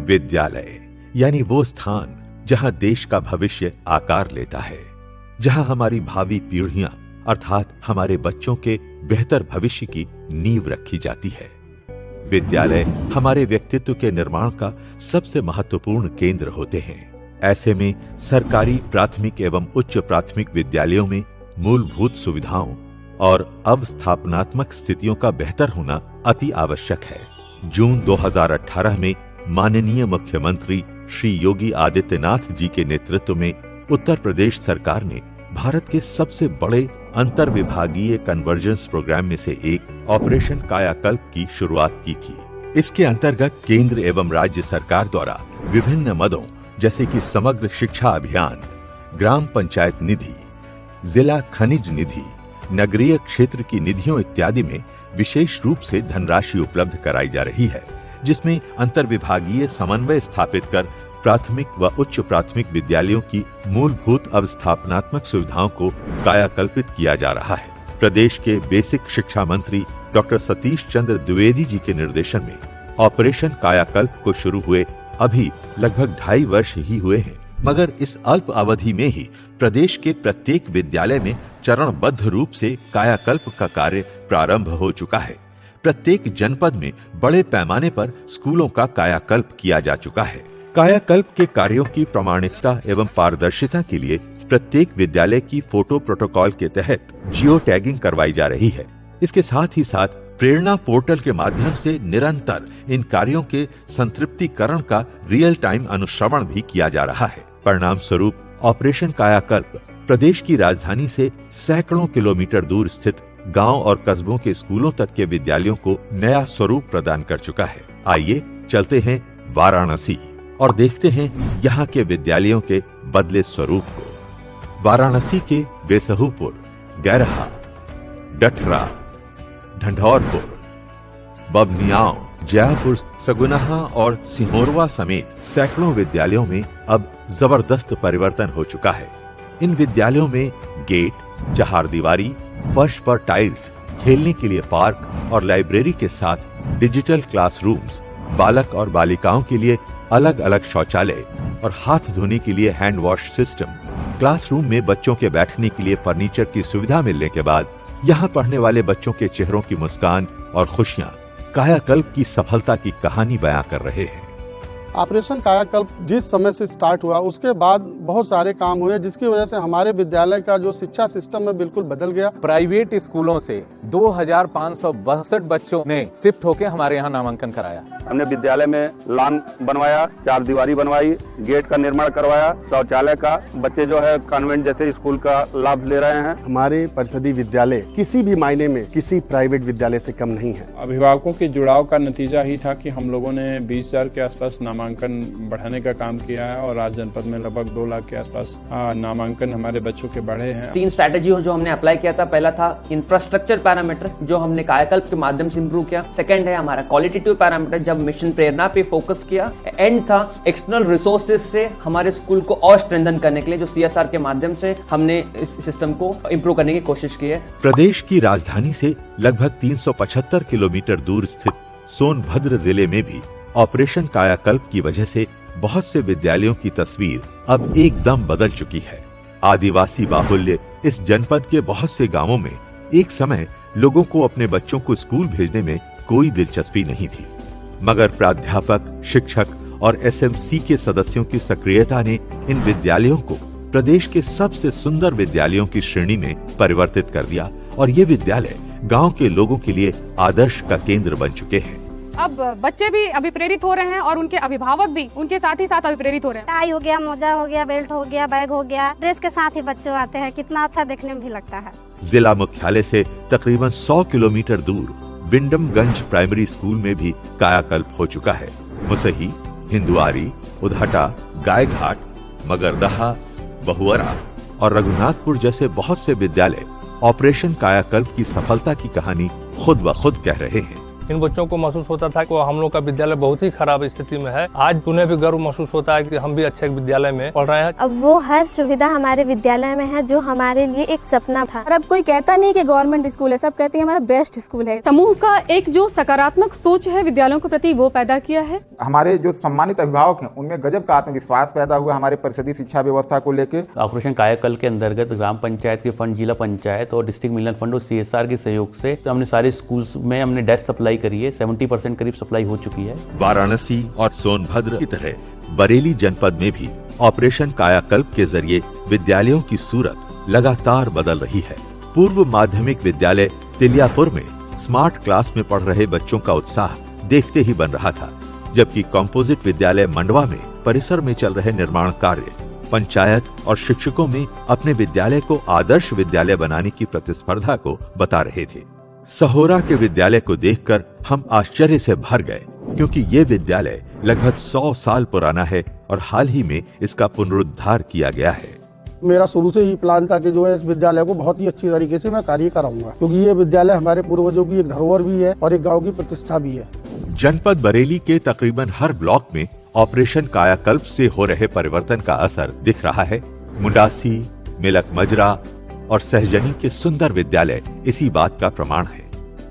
विद्यालय यानी वो स्थान जहां देश का भविष्य आकार लेता है, जहां हमारी भावी पीढ़ियां अर्थात हमारे बच्चों के बेहतर भविष्य की नींव रखी जाती है। विद्यालय हमारे व्यक्तित्व के निर्माण का सबसे महत्वपूर्ण केंद्र होते हैं। ऐसे में सरकारी प्राथमिक एवं उच्च प्राथमिक विद्यालयों में मूलभूत सुविधाओं और अवस्थापनात्मक स्थितियों का बेहतर होना अति आवश्यक है। जून 2018 में माननीय मुख्यमंत्री श्री योगी आदित्यनाथ जी के नेतृत्व में उत्तर प्रदेश सरकार ने भारत के सबसे बड़े अंतर्विभागीय कन्वर्जेंस प्रोग्राम में से एक ऑपरेशन कायाकल्प की शुरुआत की थी। इसके अंतर्गत केंद्र एवं राज्य सरकार द्वारा विभिन्न मदों जैसे कि समग्र शिक्षा अभियान, ग्राम पंचायत निधि, जिला खनिज निधि, नगरीय क्षेत्र की निधियों इत्यादि में विशेष रूप से धनराशि उपलब्ध कराई जा रही है, जिसमें अंतर्विभागीय समन्वय स्थापित कर प्राथमिक व उच्च प्राथमिक विद्यालयों की मूलभूत अवस्थापनात्मक सुविधाओं को कायाकल्पित किया जा रहा है। प्रदेश के बेसिक शिक्षा मंत्री डॉक्टर सतीश चंद्र द्विवेदी जी के निर्देशन में ऑपरेशन कायाकल्प को शुरू हुए अभी लगभग 2.5 वर्ष ही हुए हैं, मगर इस अल्प अवधि में ही प्रदेश के प्रत्येक विद्यालय में चरणबद्ध रूप से कायाकल्प का कार्य प्रारंभ हो चुका है। प्रत्येक जनपद में बड़े पैमाने पर स्कूलों का कायाकल्प किया जा चुका है। कायाकल्प के कार्यों की प्रामाणिकता एवं पारदर्शिता के लिए प्रत्येक विद्यालय की फोटो प्रोटोकॉल के तहत जियो टैगिंग करवाई जा रही है। इसके साथ ही साथ प्रेरणा पोर्टल के माध्यम से निरंतर इन कार्यों के संतृप्तिकरण का रियल टाइम अनुश्रवण भी किया जा रहा है। परिणाम स्वरूप ऑपरेशन कायाकल्प प्रदेश की राजधानी से सैकड़ों किलोमीटर दूर स्थित गांव और कस्बों के स्कूलों तक के विद्यालयों को नया स्वरूप प्रदान कर चुका है। आइए चलते हैं वाराणसी और देखते हैं यहाँ के विद्यालयों के बदले स्वरूप को। वाराणसी के बेसहुपुर, गैरहा, डठरा, ढंढौरपुर, बबनियाओं, जयापुर, सगुनाहा और सिहोरवा समेत सैकड़ों विद्यालयों में अब जबरदस्त परिवर्तन हो चुका है। इन विद्यालयों में गेट, चहारदीवारी, फर्श पर टाइल्स, खेलने के लिए पार्क और लाइब्रेरी के साथ डिजिटल क्लासरूम्स, बालक और बालिकाओं के लिए अलग अलग शौचालय और हाथ धोने के लिए हैंड वॉश सिस्टम, क्लासरूम में बच्चों के बैठने के लिए फर्नीचर की सुविधा मिलने के बाद यहाँ पढ़ने वाले बच्चों के चेहरों की मुस्कान और खुशियाँ कायाकल्प की सफलता की कहानी बयां कर रहे हैं। ऑपरेशन कायाकल्प जिस समय से स्टार्ट हुआ उसके बाद बहुत सारे काम हुए, जिसकी वजह से हमारे विद्यालय का जो शिक्षा सिस्टम है बिल्कुल बदल गया। प्राइवेट स्कूलों से 2562 बच्चों ने शिफ्ट होकर हमारे यहाँ नामांकन कराया। हमने विद्यालय में लॉन बनवाया, 4 दीवारी बनवाई, गेट का निर्माण करवाया, शौचालय का, बच्चे जो है कॉन्वेंट जैसे स्कूल का लाभ ले रहे हैं। हमारे परिषदीय विद्यालय किसी भी मायने में किसी प्राइवेट विद्यालय से कम नहीं है। अभिभावकों के जुड़ाव का नतीजा ही था कि हम लोगों ने 20,000 के आसपास नामांकन बढ़ाने का काम किया है और आज जनपद में लगभग 2 लाख के आसपास नामांकन हमारे बच्चों के बढ़े हैं। 3 स्ट्रैटेजी जो हमने अप्लाई किया था, पहला था इंफ्रास्ट्रक्चर पैरामीटर जो हमने कायाकल्प के माध्यम से इंप्रूव किया। सेकंड है हमारा क्वालिटेटिव पैरामीटर जब मिशन प्रेरणा पे फोकस किया। एंड था एक्सटर्नल रिसोर्सेज से हमारे स्कूल को और स्ट्रेंथन करने के लिए जो CSR के माध्यम से हमने इस सिस्टम को इंप्रूव करने की कोशिश की है। प्रदेश की राजधानी से लगभग 375 किलोमीटर दूर स्थित सोनभद्र जिले में भी ऑपरेशन कायाकल्प की वजह से बहुत से विद्यालयों की तस्वीर अब एकदम बदल चुकी है। आदिवासी बाहुल्य इस जनपद के बहुत से गांवों में एक समय लोगों को अपने बच्चों को स्कूल भेजने में कोई दिलचस्पी नहीं थी, मगर प्राध्यापक, शिक्षक और SMC के सदस्यों की सक्रियता ने इन विद्यालयों को प्रदेश के सबसे सुंदर विद्यालयों की श्रेणी में परिवर्तित कर दिया और ये विद्यालय गांव के लोगों के लिए आदर्श का केंद्र बन चुके हैं। अब बच्चे भी अभिप्रेरित हो रहे हैं और उनके अभिभावक भी उनके साथ ही साथ अभिप्रेरित हो रहे हैं। टाई हो गया, मोजा हो गया, बेल्ट हो गया, बैग हो गया, ड्रेस के साथ ही बच्चे आते हैं, कितना अच्छा देखने में भी लगता है। जिला मुख्यालय से तकरीबन 100 किलोमीटर दूर विंडमगंज प्राइमरी स्कूल में भी कायाकल्प हो चुका है। मुसही, हिंदुआरी, उधाटा, गायघाट, मगरदहा, बहुअरा और रघुनाथपुर जैसे बहुत से विद्यालय ऑपरेशन कायाकल्प की सफलता की कहानी खुद ब खुद कह रहे हैं। इन बच्चों को महसूस होता था कि हम लोग का विद्यालय बहुत ही खराब स्थिति में है। आज उन्हें भी गर्व महसूस होता है कि हम भी अच्छे विद्यालय में पढ़ रहे हैं। अब वो हर सुविधा हमारे विद्यालय में है जो हमारे लिए एक सपना था। और अब कोई कहता नहीं कि गवर्नमेंट स्कूल है, सब कहते हैं हमारा बेस्ट स्कूल है। समूह का एक जो सकारात्मक सोच है विद्यालयों के प्रति वो पैदा किया है। हमारे जो सम्मानित अभिभावक हैं उनमें गजब का आत्मविश्वास पैदा हुआ हमारे परिषदीय शिक्षा व्यवस्था को लेकर। ऑपरेशन कायाकल्प के अंतर्गत ग्राम पंचायत के फंड, जिला पंचायत और डिस्ट्रिक्ट मिलन फंड और CSR के सहयोग से हमने सारे स्कूल्स में हमने डेस्क सप्लाई करी है। 70% करीब सप्लाई हो चुकी है। वाराणसी और सोनभद्र की तरह बरेली जनपद में भी ऑपरेशन कायाकल्प के जरिए विद्यालयों की सूरत लगातार बदल रही है। पूर्व माध्यमिक विद्यालय तिलियापुर में स्मार्ट क्लास में पढ़ रहे बच्चों का उत्साह देखते ही बन रहा था, जबकि कॉम्पोजिट विद्यालय मंडवा में परिसर में चल रहे निर्माण कार्य पंचायत और शिक्षकों में अपने विद्यालय को आदर्श विद्यालय बनाने की प्रतिस्पर्धा को बता रहे थे। सहोरा के विद्यालय को देखकर हम आश्चर्य से भर गए, क्योंकि ये विद्यालय लगभग 100 साल पुराना है और हाल ही में इसका पुनरुद्धार किया गया है। मेरा शुरू से ही प्लान था कि जो है इस विद्यालय को बहुत ही अच्छी तरीके से मैं कार्य कराऊंगा, क्योंकि ये विद्यालय हमारे पूर्वजों की एक धरोहर भी है और एक गांव की प्रतिष्ठा भी है। जनपद बरेली के तकरीबन हर ब्लॉक में ऑपरेशन कायाकल्प से हो रहे परिवर्तन का असर दिख रहा है। मुंडासी, मिलक मजरा और सहजनी के सुंदर विद्यालय इसी बात का प्रमाण है।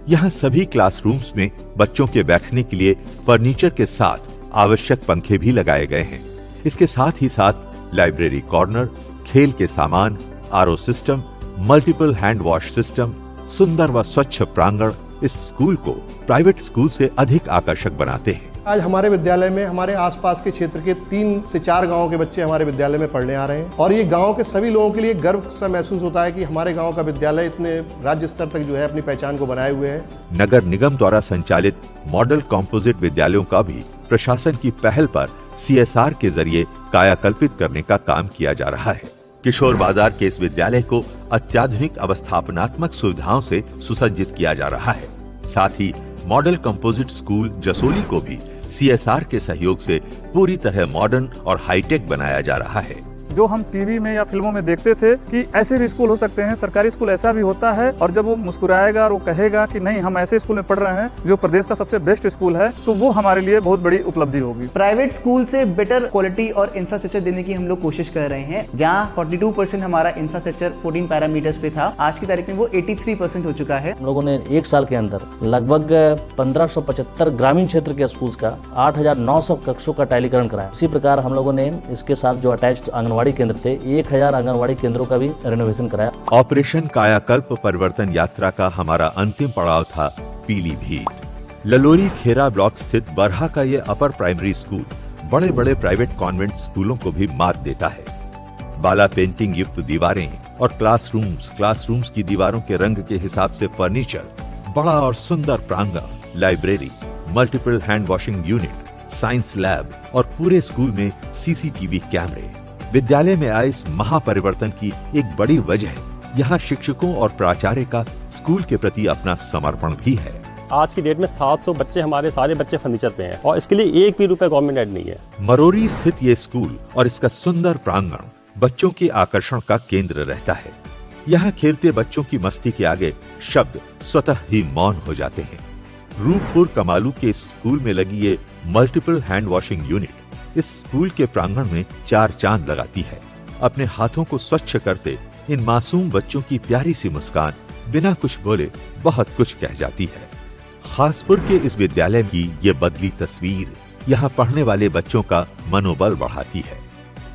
यहाँ सभी क्लासरूम्स में बच्चों के बैठने के लिए फर्नीचर के साथ आवश्यक पंखे भी लगाए गए हैं। इसके साथ ही साथ लाइब्रेरी कॉर्नर, खेल के सामान, RO system, multiple hand wash system, सुंदर व स्वच्छ प्रांगण इस स्कूल को प्राइवेट स्कूल से अधिक आकर्षक बनाते हैं। आज हमारे विद्यालय में हमारे आसपास के क्षेत्र के 3 से 4 गांवों के बच्चे हमारे विद्यालय में पढ़ने आ रहे हैं और ये गांव के सभी लोगों के लिए गर्व सा महसूस होता है कि हमारे गांव का विद्यालय इतने राज्य स्तर तक जो है अपनी पहचान को बनाए हुए है। नगर निगम द्वारा संचालित मॉडल कॉम्पोजिट विद्यालयों का भी प्रशासन की पहल पर CSR के जरिए कायाकल्पित करने का काम किया जा रहा है। किशोर बाजार के इस विद्यालय को अत्याधुनिक अवस्थापनात्मक सुविधाओं से सुसज्जित किया जा रहा है। साथ ही मॉडल कंपोजिट स्कूल जसोली को भी CSR के सहयोग से पूरी तरह मॉडर्न और हाईटेक बनाया जा रहा है। जो हम टीवी में या फिल्मों में देखते थे कि ऐसे भी स्कूल हो सकते हैं, सरकारी स्कूल ऐसा भी होता है, और जब वो मुस्कुराएगा और वो कहेगा कि नहीं हम ऐसे स्कूल में पढ़ रहे हैं जो प्रदेश का सबसे बेस्ट स्कूल है, तो वो हमारे लिए बहुत बड़ी उपलब्धि होगी। प्राइवेट स्कूल से बेटर क्वालिटी और इंफ्रास्ट्रक्चर देने की हम लोग कोशिश कर रहे हैं। जहाँ 42% हमारा इंफ्रास्ट्रक्चर 14 पैरामीटर्स पे था, आज की तारीख में वो 83% हो चुका है। हम लोगों ने 1 साल के अंदर लगभग 1575 ग्रामीण क्षेत्र के स्कूल का 8900 कक्षों का टाइलीकरण कराया। इसी प्रकार हम लोगों ने इसके साथ जो अटैच्ड आंगनवाड़ी केंद्र थे 1000 आंगनवाड़ी केंद्रों का भी रेनोवेशन कराया। ऑपरेशन कायाकल्प परिवर्तन यात्रा का हमारा अंतिम पड़ाव था पीलीभीत। ललोरी खेरा ब्लॉक स्थित बरहा का ये अपर प्राइमरी स्कूल बड़े बड़े प्राइवेट कॉन्वेंट स्कूलों को भी मात देता है। बाला पेंटिंग युक्त दीवारें और क्लासरूम्स की दीवारों के रंग के हिसाब से फर्नीचर, बड़ा और सुंदर प्रांगण, library, multiple hand washing unit, science lab और पूरे स्कूल में CCTV कैमरे। विद्यालय में आए इस महापरिवर्तन की एक बड़ी वजह यहाँ शिक्षकों और प्राचार्य का स्कूल के प्रति अपना समर्पण भी है। आज की डेट में 700 बच्चे, हमारे सारे बच्चे फर्नीचर पे हैं और इसके लिए 1 भी रुपए गवर्नमेंट एड नहीं है। मरोरी स्थित ये स्कूल और इसका सुंदर प्रांगण बच्चों के आकर्षण का केंद्र रहता है। यहाँ खेलते बच्चों की मस्ती के आगे शब्द स्वतः ही मौन हो जाते हैं। रूपपुर कमालू के स्कूल में लगी ये मल्टीपल हैंड वॉशिंग यूनिट इस स्कूल के प्रांगण में 4 चांद लगाती है। अपने हाथों को स्वच्छ करते इन मासूम बच्चों की प्यारी सी मुस्कान बिना कुछ बोले बहुत कुछ कह जाती है। खासपुर के इस विद्यालय की ये बदली तस्वीर यहाँ पढ़ने वाले बच्चों का मनोबल बढ़ाती है।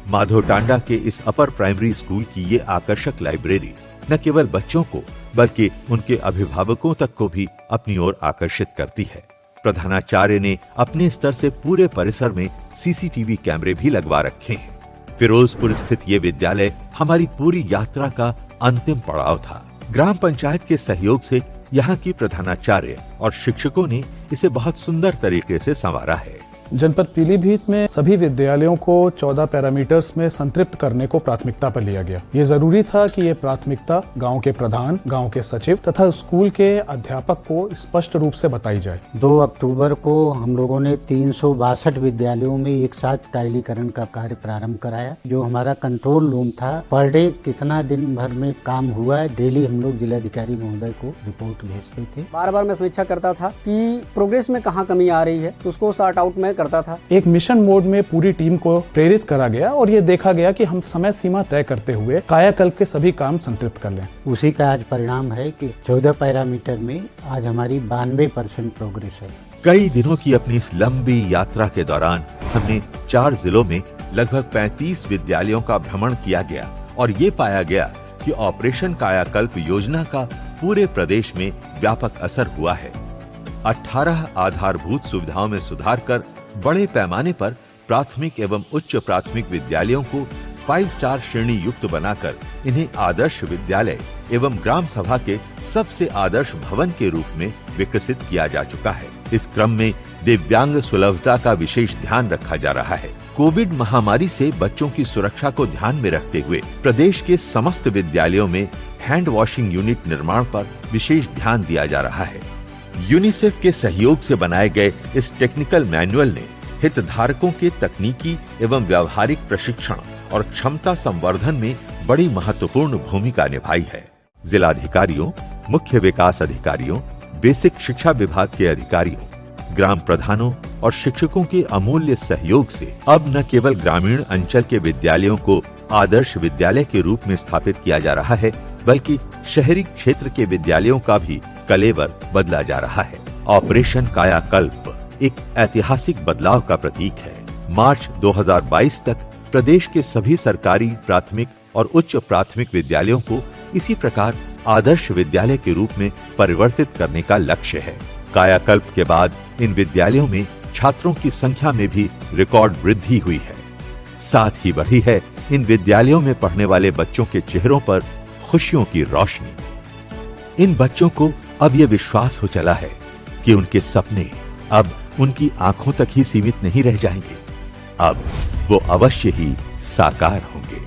माधो टांडा के इस अपर प्राइमरी स्कूल की ये आकर्षक लाइब्रेरी न केवल बच्चों को बल्कि उनके अभिभावकों तक को भी अपनी ओर आकर्षित करती है। प्रधानाचार्य ने अपने स्तर से पूरे परिसर में CCTV कैमरे भी लगवा रखे हैं। फिरोजपुर स्थित ये विद्यालय हमारी पूरी यात्रा का अंतिम पड़ाव था। ग्राम पंचायत के सहयोग से यहाँ की प्रधानाचार्य और शिक्षकों ने इसे बहुत सुंदर तरीके से संवारा है। जनपद पीलीभीत में सभी विद्यालयों को 14 पैरामीटर्स में संतृप्त करने को प्राथमिकता पर लिया गया। ये जरूरी था कि ये प्राथमिकता गांव के प्रधान, गांव के सचिव तथा स्कूल के अध्यापक को स्पष्ट रूप से बताई जाए। 2 अक्टूबर को हम लोगों ने 362 विद्यालयों में एक साथ टाइलीकरण का कार्य प्रारंभ कराया। जो हमारा कंट्रोल रूम था, पर डे कितना दिन भर में काम हुआ है, डेली हम लोग जिलाधिकारी महोदय को रिपोर्ट भेजते थे। बार बार मैं समीक्षा करता था कि प्रोग्रेस में कहाँ कमी आ रही है, तो उसको सॉर्ट आउट में करता था। एक मिशन मोड में पूरी टीम को प्रेरित करा गया और ये देखा गया कि हम समय सीमा तय करते हुए कायाकल्प के सभी काम संतृप्त कर लें। उसी का आज परिणाम है कि 14 पैरामीटर में आज हमारी 92% प्रोग्रेस है। कई दिनों की अपनी इस लंबी यात्रा के दौरान हमने 4 जिलों में लगभग 35 विद्यालयों का भ्रमण किया गया और ये पाया गया कि ऑपरेशन कायाकल्प योजना का पूरे प्रदेश में व्यापक असर हुआ है। 18 आधारभूत सुविधाओं में सुधार कर बड़े पैमाने पर प्राथमिक एवं उच्च प्राथमिक विद्यालयों को 5 स्टार श्रेणी युक्त बनाकर इन्हें आदर्श विद्यालय एवं ग्राम सभा के सबसे आदर्श भवन के रूप में विकसित किया जा चुका है। इस क्रम में दिव्यांग सुलभता का विशेष ध्यान रखा जा रहा है। कोविड महामारी से बच्चों की सुरक्षा को ध्यान में रखते हुए प्रदेश के समस्त विद्यालयों में हैंड वॉशिंग यूनिट निर्माण पर विशेष ध्यान दिया जा रहा है। यूनिसेफ के सहयोग से बनाए गए इस टेक्निकल मैनुअल ने हितधारकों के तकनीकी एवं व्यावहारिक प्रशिक्षण और क्षमता संवर्धन में बड़ी महत्वपूर्ण भूमिका निभाई है। जिलाधिकारियों, मुख्य विकास अधिकारियों, बेसिक शिक्षा विभाग के अधिकारियों, ग्राम प्रधानों और शिक्षकों के अमूल्य सहयोग से अब न केवल ग्रामीण अंचल के विद्यालयों को आदर्श विद्यालय के रूप में स्थापित किया जा रहा है, बल्कि शहरी क्षेत्र के विद्यालयों का भी कलेवर बदला जा रहा है। ऑपरेशन कायाकल्प एक ऐतिहासिक बदलाव का प्रतीक है। मार्च 2022 तक प्रदेश के सभी सरकारी प्राथमिक और उच्च प्राथमिक विद्यालयों को इसी प्रकार आदर्श विद्यालय के रूप में परिवर्तित करने का लक्ष्य है। कायाकल्प के बाद इन विद्यालयों में छात्रों की संख्या में भी रिकॉर्ड वृद्धि हुई है। साथ ही बढ़ी है इन विद्यालयों में पढ़ने वाले बच्चों के चेहरों पर खुशियों की रोशनी। इन बच्चों को अब यह विश्वास हो चला है कि उनके सपने अब उनकी आंखों तक ही सीमित नहीं रह जाएंगे, अब वो अवश्य ही साकार होंगे।